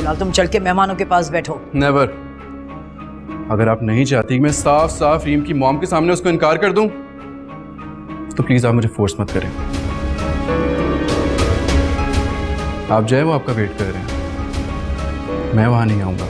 जलाल, तुम चल के मेहमानों के पास बैठो। नेवर। अगर आप नहीं चाहती मैं साफ साफ रीम की मॉम के सामने उसको इनकार कर दूं तो प्लीज आप मुझे फोर्स मत करें। आप जाए, वो आपका वेट कर रहे हैं, मैं वहां नहीं आऊंगा।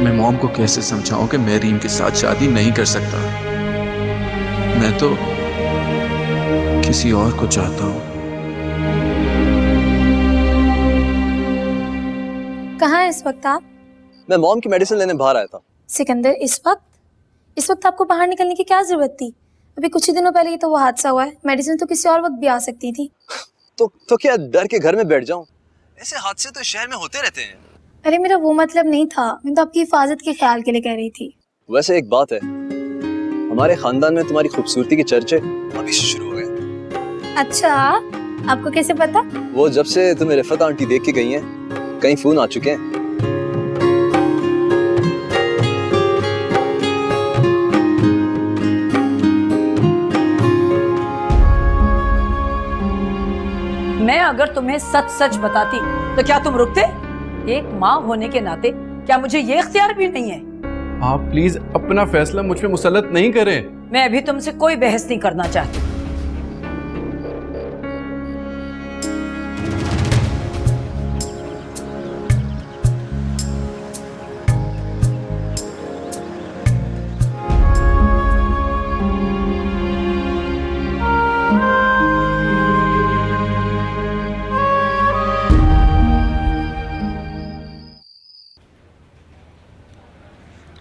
मैं मॉम को कैसे समझाऊं कि मैं रीम के साथ शादी नहीं कर सकता। मैं तो किसी और को चाहता हूं। कहाँ है इस वक्त आप? मैं मॉम की मेडिसिन लेने बाहर आया था। सिकंदर, इस वक्त आपको बाहर निकलने की क्या जरूरत थी? अभी कुछ ही दिनों पहले ही तो वो हादसा हुआ है। मेडिसिन तो किसी और वक्त भी आ सकती थी। तो क्या डर के घर में बैठ जाऊं? ऐसे हादसे तो शहर में होते रहते हैं। अरे मेरा वो मतलब नहीं था, मैं तो आपकी हिफाजत के ख्याल के लिए कह रही थी। वैसे एक बात है, हमारे खानदान में तुम्हारी खूबसूरती के चर्चे अभी से शुरू हो गए। अच्छा, आपको कैसे पता? वो जब से तुम्हें रिफत आंटी देख के गई हैं, कई फोन आ चुके हैं। मैं अगर तुम्हें सच सच बताती तो क्या तुम रुकते? एक माँ होने के नाते क्या मुझे ये इख्तियार भी नहीं है? आप प्लीज अपना फैसला मुझ पे मुसल्लत नहीं करें। मैं अभी तुमसे कोई बहस नहीं करना चाहती।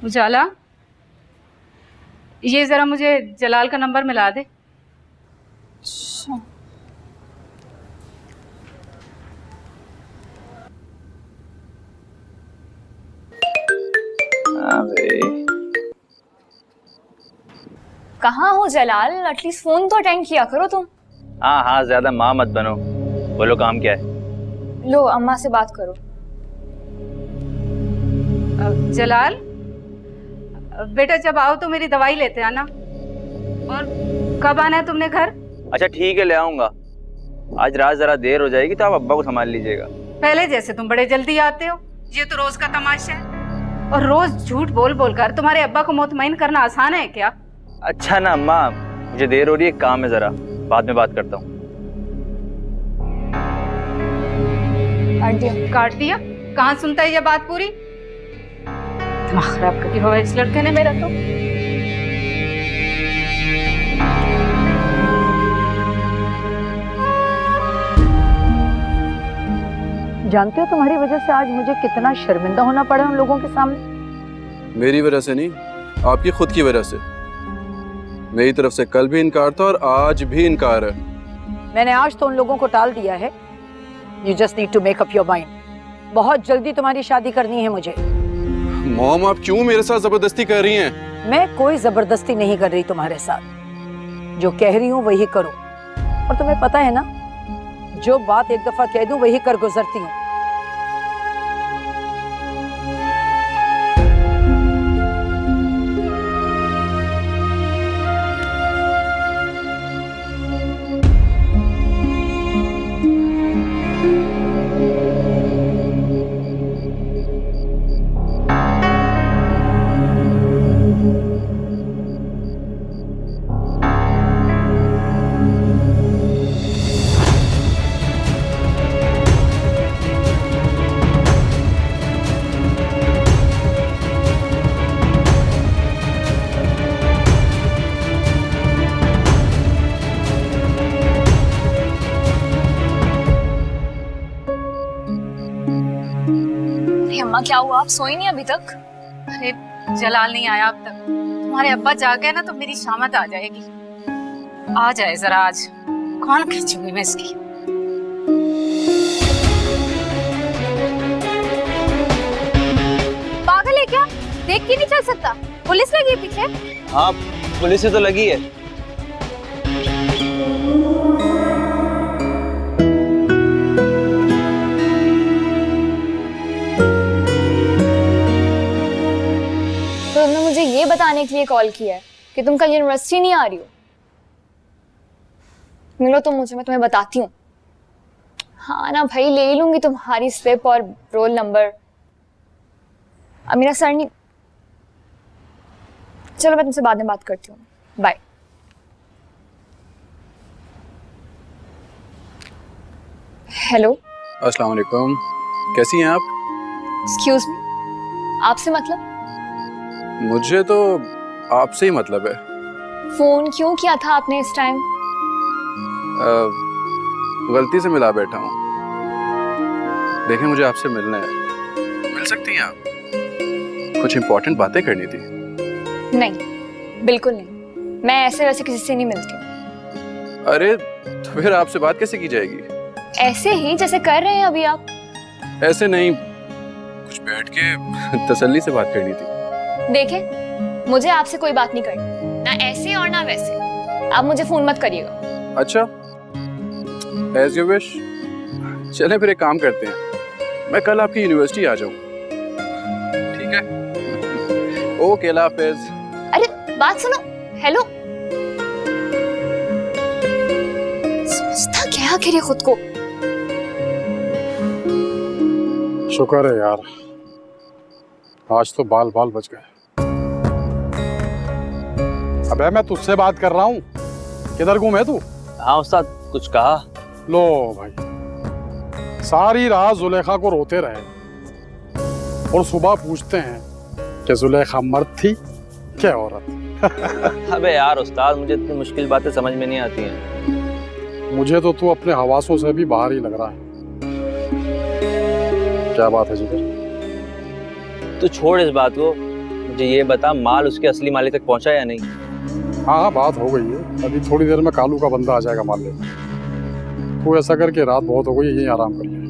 उजाला, ये जरा मुझे जलाल का नंबर मिला दे। कहाँ हो जलाल? एटलीस्ट फोन तो अटेंड किया करो तुम। हाँ, ज्यादा माँ मत बनो। बोलो काम क्या है? लो अम्मा से बात करो। जलाल बेटा, जब आओ तो मेरी दवाई लेते आना। और कब आना है तुमने घर? अच्छा ठीक है, ले आऊंगा। आज रात जरा देर हो जाएगी तो आप अब्बा को संभाल लीजिएगा। पहले जैसे तुम बड़े जल्दी आते हो, ये तो रोज का तमाशा है। और रोज झूठ बोल बोल कर तुम्हारे अब्बा को मुतमईन करना आसान है क्या? अच्छा ना अम्मा, मुझे देर हो रही है, काम है, जरा बाद में बात करता हूँ। काट दिया? कहाँ सुनता है ये बात पूरी? दिमाग खराब करके हुआ इस लड़के ने मेरा तो। जानते हो तुम्हारी वजह से आज मुझे कितना शर्मिंदा होना पड़ा उन लोगों के सामने। मेरी वजह से नहीं, आपकी खुद की वजह से। मेरी तरफ से कल भी इनकार था और आज भी इनकार है। मैंने आज तो उन लोगों को टाल दिया है। You just need to make up your mind. बहुत जल्दी तुम्हारी शादी करनी है मुझे। मॉम, आप क्यों मेरे साथ जबरदस्ती कर रही हैं? मैं कोई जबरदस्ती नहीं कर रही तुम्हारे साथ। जो कह रही हूँ वही करो। और तुम्हें पता है ना, जो बात एक दफा कह दूं वही कर गुजरती हूँ। अम्मा क्या हुआ? आप सोई नहीं अभी तक? अरे जलाल नहीं आया अब तक। तुम्हारे अब्बा जाग गए ना तो मेरी शामत आ जाएगी। आ जाए जरा आज, कौन खींचूंगी मैं इसकी। पागल है क्या? देख के नहीं चल सकता? पुलिस लगी है पीछे। हाँ, पुलिस तो लगी है। तो तुमने मुझे ये बताने के लिए कॉल किया है कि तुम कल यूनिवर्सिटी नहीं आ रही हो? मिलो तो मुझे, मैं तुम्हें बताती हूँ। हाँ ना भाई, ले ही लूंगी तुम्हारी स्लिप और रोल नंबर। अब मेरा सर नहीं, चलो मैं तुमसे बाद में बात करती हूँ, बाय। हेलो, अस्सलाम वालेकुम, कैसी हैं आप? एक्सक्यूज मी, आपसे मतलब? मुझे तो आपसे ही मतलब है। फोन क्यों किया था आपने इस टाइम? गलती से मिला बैठा हूँ। देखें, मुझे आपसे मिलना है, मिल सकती हैं आप? कुछ इंपॉर्टेंट बातें करनी थी। नहीं, बिल्कुल नहीं, मैं ऐसे वैसे किसी से नहीं मिलती। अरे तो फिर आपसे बात कैसे की जाएगी? ऐसे ही जैसे कर रहे हैं अभी आप। ऐसे नहीं, कुछ बैठ के तसल्ली से बात करनी थी। देखें, मुझे आपसे कोई बात नहीं करनी, ना ऐसे और ना वैसे। आप मुझे फोन मत करिएगा। अच्छा, एज यू विश। चलें फिर एक काम करते हैं, मैं कल आपकी यूनिवर्सिटी आ जाऊँ, ठीक है? ओके, अल्लाह हाफिज। अरे बात सुनो, हेलो। समझता क्या आखिर खुद को? शुक्र है यार, आज तो बाल बाल बच गए। अबे मैं तुझसे बात कर रहा हूँ, किधर घूमे तू? हाँ उस्ताद, कुछ कहा? लो भाई, सारी रात जुलेखा को रोते रहे और सुबह पूछते हैं कि जुलेखा मर्द थी क्या औरत? अबे यार उस्ताद, मुझे इतनी मुश्किल बातें समझ में नहीं आती हैं। मुझे तो तू अपने हवासों से भी बाहर ही लग रहा है। क्या बात है जिगर? तू छोड़ इस बात को, मुझे ये बता, माल उसके असली मालिक तक पहुंचा या नहीं? हाँ हाँ, बात हो गई है। अभी थोड़ी देर में कालू का बंदा आ जाएगा माल लेने। तू ऐसा करके, रात बहुत हो गई, यहीं आराम कर ले।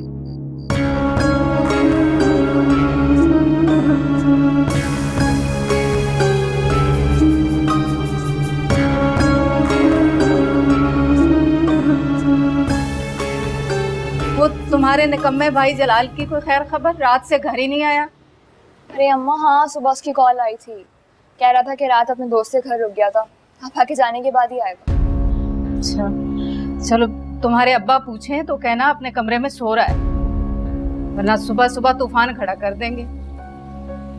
वो तुम्हारे निकम्मे भाई जलाल की कोई खैर खबर? रात से घर ही नहीं आया। अरे अम्मा, हाँ सुबह उसकी कॉल आई थी, कह रहा था कि रात अपने दोस्त के घर रुक गया था, पापा के जाने के बाद ही आएगा। अच्छा चलो, तुम्हारे अब्बा पूछें तो कहना अपने कमरे में सो रहा है, वरना सुबह सुबह तूफान खड़ा कर देंगे।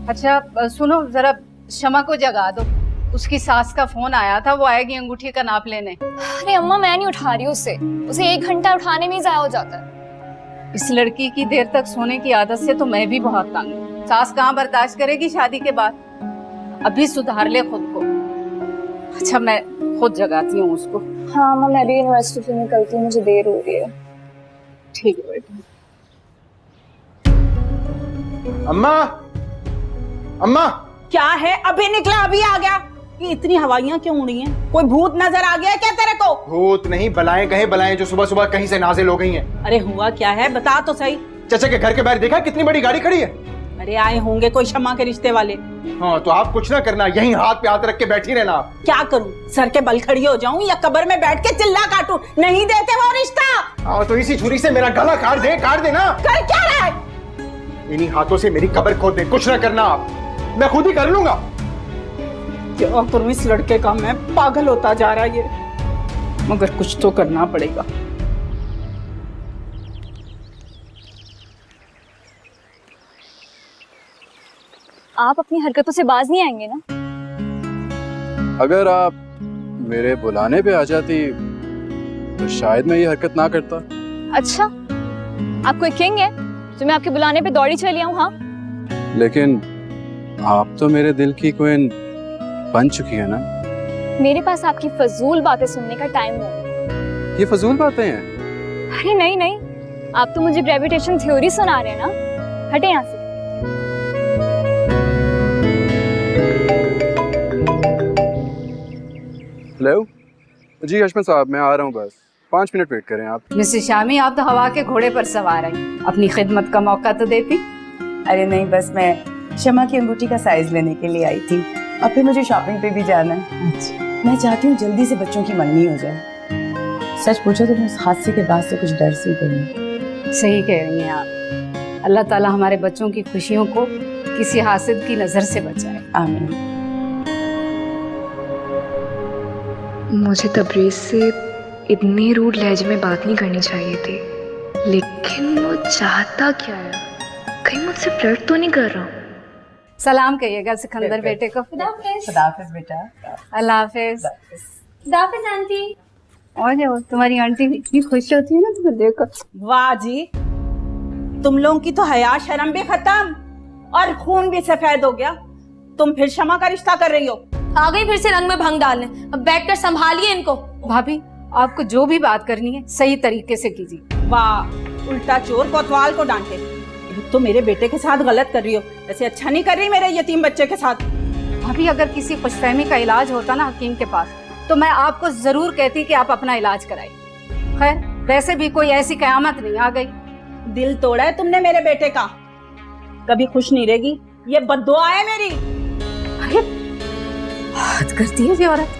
अच्छा सुनो, जरा शमा को जगा दो, उसकी सास का फोन आया था, वो आएगी अंगूठी का नाप लेने। अरे अम्मा, मैं नहीं उठा रही उसे 1 घंटा उठाने में ही जाया हो जाता है। इस लड़की की देर तक सोने की आदत से तो मैं भी बहुत तंग हूँ। सास कहाँ बर्दाश्त करेगी शादी के बाद? अभी सुधार ले खुद को। अच्छा मैं खुद जगाती हूँ उसको। हाँ अम्मा, मैं भी यूनिवर्सिटी से निकलती हूँ, मुझे देर हो रही है। ठीक है बेटा। अम्मा, अम्मा, क्या है? अभी निकला अभी आ गया? ये इतनी हवाइयां क्यों उड़ी हैं? कोई भूत नजर आ गया क्या तेरे को? भूत नहीं, बलाएं कहे बलाएं जो सुबह सुबह कहीं से नाजिल हो गई हैं। अरे हुआ क्या है, बता तो सही। चाचा के घर के बाहर देखा कितनी बड़ी गाड़ी खड़ी है? अरे आए होंगे कोई शमा के रिश्ते वाले। हाँ तो आप कुछ ना करना, यहीं हाथ पे हाथ रख के बैठी रहना। आप क्या करूं, सर के बल खड़ी हो जाऊं या कब्र में बैठ के चिल्ला काटूं? नहीं देते वो रिश्ता। हाँ तो इसी छुरी से मेरा गला काट दे ना। कर क्या रहा है? इन्हीं हाथों से मेरी कब्र खोद दे, कुछ ना करना आप, मैं खुद ही कर लूंगा। क्या करूं इस लड़के का, मैं पागल होता जा रहा है ये, मगर कुछ तो करना पड़ेगा। आप अपनी हरकतों से बाज नहीं आएंगे ना? अगर आप मेरे बुलाने पे आ जाती तो शायद मैं ये हरकत ना करता। अच्छा, आप कोई किंग है जो मैं आपके बुलाने पे दौड़ी चली आऊं? हाँ, लेकिन आप तो मेरे दिल की क्वीन बन चुकी है ना। मेरे पास आपकी फजूल बातें सुनने का टाइम नहीं। ये फजूल बातें हैं? अरे नहीं नहीं, आप तो मुझे ग्रेविटेशन थ्योरी सुना रहे हैं ना, हटे यहाँ से। हेलो जी हशमत साहब, मैं आ रहा हूँ, बस 5 मिनट वेट करें आप। मिसेस शामी, आप तो हवा के घोड़े पर सवार हैं, अपनी खिदमत का मौका तो देती। अरे नहीं, बस मैं शमा की अंगूठी का साइज लेने के लिए आई थी, और फिर मुझे शॉपिंग पे भी जाना है। मैं चाहती हूँ जल्दी से बच्चों की मंगनी हो जाए। सच पूछो तो मैं उस हादसे के बाद से कुछ डर सी गई हूँ। सही कह रही हैं आप। अल्लाह ताला हमारे बच्चों की खुशियों को किसी हासिद की नजर से बचाए। आमीन। मुझे तबरेज़ से इतने रूड लहजे में बात नहीं करनी चाहिए थी, लेकिन वो चाहता क्या है? कहीं मुझसे फ्लर्ट तो नहीं कर रहा? सलाम कहिएगा सिकंदर बेटे को। खुदाफिज बेटा। अल्लाह हाफिज। खुदाफिज आंटी। और जो तुम्हारी आंटी इतनी खुश होती है ना तुम्हें देखकर। वाह जी, तुम लोगों की तो हया शर्म भी खत्म और खून भी सफेद हो गया। तुम फिर शमा का रिश्ता कर रही हो। आ गई फिर से रंग में भंग डालने। अब बैठकर संभालिए इनको। भाभी आपको जो भी बात करनी है सही तरीके से कीजिए। वाह, उल्टा चोर कोतवाल को डांटे। तो मेरे बेटे के साथ गलत कर रही हो, ऐसे अच्छा नहीं कर रही मेरे यतीम बच्चे के साथ। भाभी अगर किसी खुशफहमी का इलाज होता ना हकीम के पास तो मैं आपको जरूर कहती कि आप अपना इलाज कराइए। खैर वैसे भी कोई ऐसी कयामत नहीं आ गई। दिल तोड़ा है तुमने मेरे बेटे का, कभी खुश नहीं रहेगी, ये बद्दुआ है मेरी। अरे हद करती है ये औरत,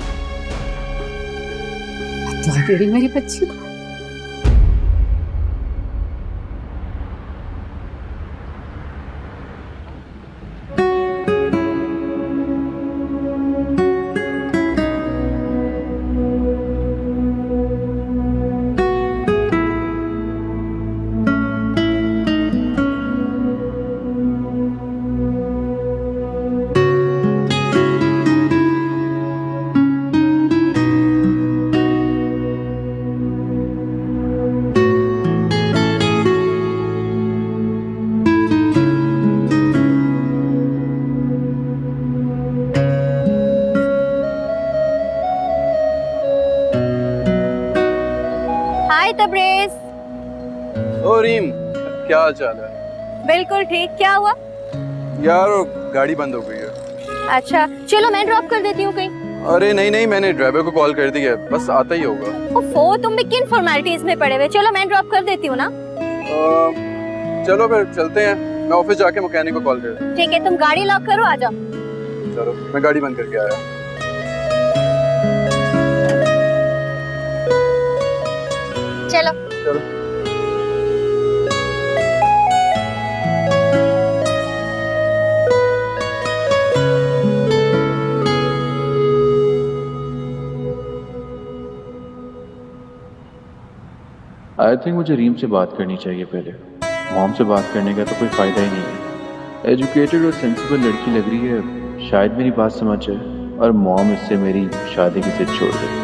बद्दुआ दे रही मेरी बच्ची को। तबरेज। ओ रीम, क्या हाल चाल है? बिल्कुल ठीक। क्या हुआ? यार वो गाड़ी बंद हो गई है। अच्छा चलो मैं ड्रॉप कर देती हूँ कहीं। अरे नहीं नहीं, मैंने ड्राइवर को कॉल कर दिया है, बस आता ही होगा। ओफो, तुम भी किन फॉर्मेलिटीज में पड़े हुए। चलो मैं ड्रॉप कर देती हूँ ना। चलो फिर चलते हैं, मैं ऑफिस जाके मैकेनिक को कॉल कर दूँ। ठीक है, तुम गाड़ी लॉक करो, आ जाओ। चलो मैं गाड़ी बंद करके आया। चलो चलो। आई थिंक मुझे रीम से बात करनी चाहिए पहले। मॉम से बात करने का तो कोई फ़ायदा ही नहीं है। एजुकेटेड और सेंसिबल लड़की लग रही है, शायद मेरी बात समझे और मॉम इससे मेरी शादी की जिद छोड़ दे।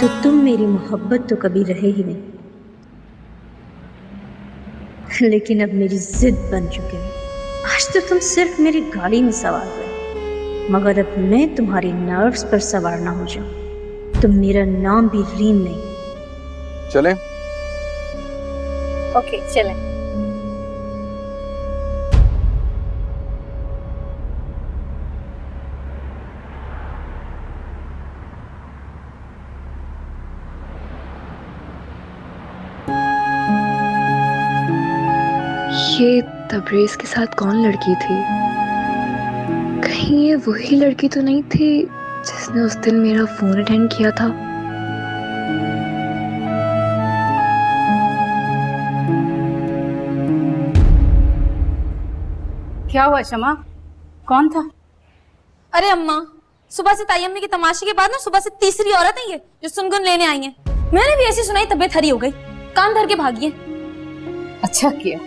तो तुम मेरी मोहब्बत तो कभी रहे ही नहीं, लेकिन अब मेरी जिद बन चुके हैं। आज तो तुम सिर्फ मेरी गाड़ी में सवार हुए, मगर अब मैं तुम्हारी नर्व्स पर सवार ना हो जाऊं तो मेरा नाम भी रीम नहीं। चलें? ओके चलें। ये तबरेज के साथ कौन लड़की थी? कहीं ये वही लड़की तो नहीं थी जिसने उस दिन मेरा फोन अटेंड किया था? क्या हुआ शमा, कौन था? अरे अम्मा, सुबह से ताई अम्मी के तमाशे के बाद ना सुबह से तीसरी औरत है ये जो सुनगुन लेने आई है। मैंने भी ऐसी सुनाई तबीयत हरी हो गई, कान धर के भागी है। अच्छा किया,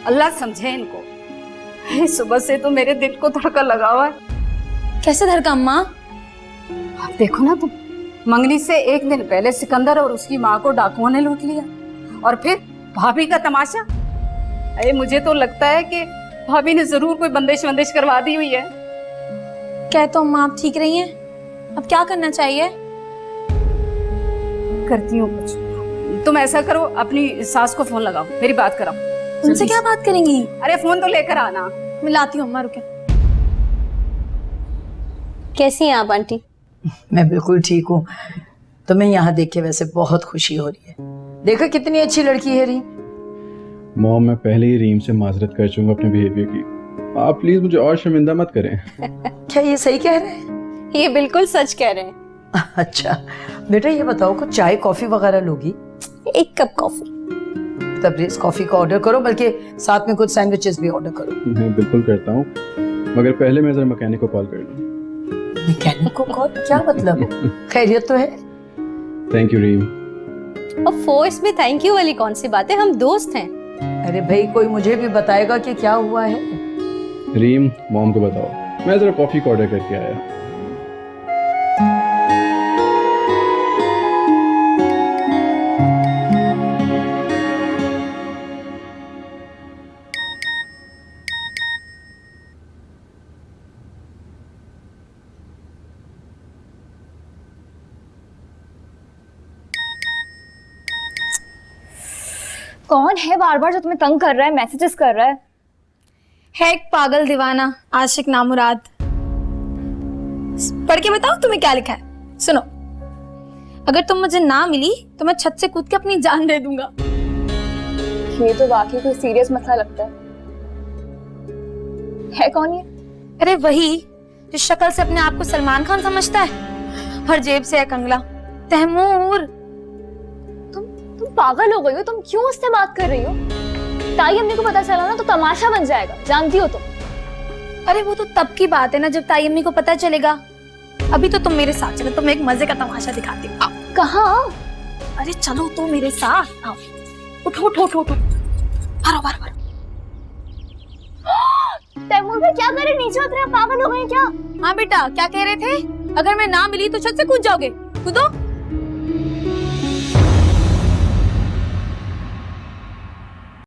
अल्लाह समझे इनको। हे, सुबह से तो मेरे दिल को धड़का लगा हुआ है। कैसे धड़का अम्मा? आप देखो ना तुम, मंगनी से एक दिन पहले सिकंदर और उसकी माँ को डाकुओं ने लूट लिया, और फिर भाभी का तमाशा। अरे मुझे तो लगता है कि भाभी ने जरूर कोई बंदिश वंदिश करवा दी हुई है। क्या तो अम्मा आप ठीक रही हैं? अब क्या करना चाहिए? करती हूँ कुछ। तुम ऐसा करो, अपनी सास को फोन लगाओ, मेरी बात कराओ। उनसे क्या बात करेंगी? अरे फोन तो लेकर आना। मैं लाती हूँ अम्मा, रुके। कैसी हैं आप आंटी? मैं बिल्कुल ठीक हूँ। तुम्हें यहाँ देख के वैसे बहुत खुशी हो रही है। देखो कितनी अच्छी लड़की है रीम। मॉम, मैं पहले ही रीम से माजरत कर चुका अपने बिहेवियर की, आप प्लीज मुझे और शर्मिंदा मत करें। क्या ये सही कह रहे हैं? ये बिल्कुल सच कह रहे हैं। अच्छा बेटा, ये बताओ कुछ चाय कॉफी वगैरह लोगी? एक कप कॉफी। तबरेज कॉफी का ऑर्डर करो, बल्कि साथ में कुछ सैंडविचेस भी ऑर्डर करो। मैं बिल्कुल करता हूँ, मगर पहले मैं जरा मैकेनिक को कॉल कर लूँ। मैकेनिक को कॉल? क्या मतलब? खैरियत तो है? Thank you Reem. और इसमें थैंक यू वाली कौन सी बात है, हम दोस्त हैं। अरे भाई कोई मुझे भी बताएगा कि क्या हुआ है। रीम मॉम को बताओ, मैं जरा कॉफी का ऑर्डर करके आया। कौन है बार बार जो तुम्हें तंग कर रहा है, मैसेजेस कर रहा है एक पागल दीवाना आशिक नामुराद। पढ़ के बताओ तुम्हें क्या लिखा है, सुनो। अगर तुम मुझे ना मिली तो मैं छत से कूद के अपनी जान दे दूंगा। ये तो वाकई कोई सीरियस मसला लगता है कौन ये? अरे वही जो शक्ल से अपने आप को सलमान खान समझता है और जेब से है कंगला, तैमूर। तुम पागल हो गई हो, तुम क्यों उससे बात कर रही हो? ताई अम्मी को पता चला ना तो तमाशा बन जाएगा, जानती हो तुम। अरे वो तो तब की बात है ना जब ताई अम्मी को पता चलेगा। अभी तो तुम मेरे साथ चलो, तुम एक मजे का तमाशा दिखाती हूँ। कहाँ? अरे चलो तो मेरे साथ आओ। उठो उठो उठो उठो, मारो मारो मारो। तैमूर भाई क्या करे, नीचे उतरे, पागल हो गए क्या? हाँ बेटा क्या कह रहे थे? अगर मैं ना मिली तो छत से कूद जाओगे, कूदो।